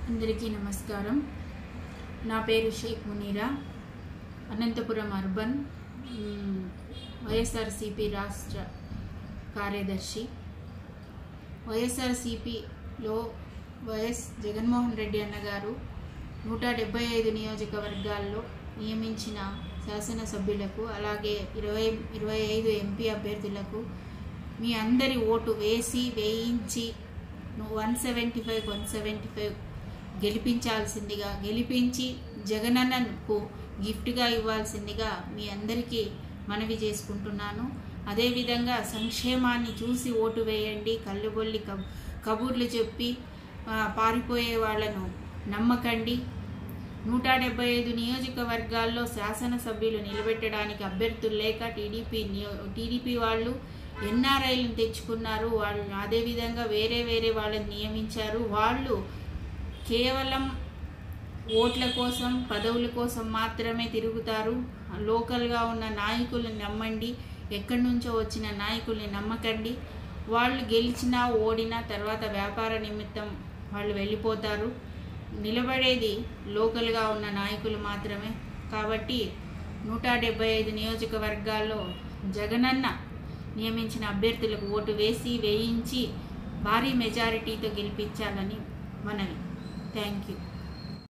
అందరికీ నమస్కారం. నా పేరు షేక్ మునీరా, అనంతపురం అర్బన్ వైఎస్ఆర్సీపీ రాష్ట్ర కార్యదర్శి. వైఎస్ఆర్సీపీలో వైఎస్ జగన్మోహన్ రెడ్డి అన్నగారు 175 నియోజకవర్గాల్లో నియమించిన శాసనసభ్యులకు అలాగే 25 ఎంపీ అభ్యర్థులకు మీ అందరి ఓటు వేయించి 175 గెలిపించాల్సిందిగా, గెలిపించి జగనన్నకు గిఫ్ట్గా ఇవ్వాల్సిందిగా మీ అందరికీ మనవి చేసుకుంటున్నాను. అదేవిధంగా సంక్షేమాన్ని చూసి ఓటు వేయండి. కళ్ళుబొల్లి కబుర్లు చెప్పి పారిపోయే వాళ్లను నమ్మకండి. 175 నియోజకవర్గాల్లో శాసనసభ్యులు నిలబెట్టడానికి అభ్యర్థులు లేక టీడీపీ వాళ్ళు ఎన్ఆర్ఐలను తెచ్చుకున్నారు. వాళ్ళు అదేవిధంగా వేరే వాళ్ళని నియమించారు. వాళ్ళు కేవలం ఓట్ల కోసం, పదవుల కోసం మాత్రమే తిరుగుతారు. లోకల్గా ఉన్న నాయకులను నమ్మండి. ఎక్కడి నుంచో వచ్చిన నాయకుల్ని నమ్మకండి. వాళ్ళు గెలిచినా ఓడినా తర్వాత వ్యాపార నిమిత్తం వాళ్ళు వెళ్ళిపోతారు. నిలబడేది లోకల్గా ఉన్న నాయకులు మాత్రమే. కాబట్టి 175 నియోజకవర్గాల్లో జగనన్న నియమించిన అభ్యర్థులకు ఓటు వేయించి భారీ మెజారిటీతో గెలిపించాలని మనవి. Thank you.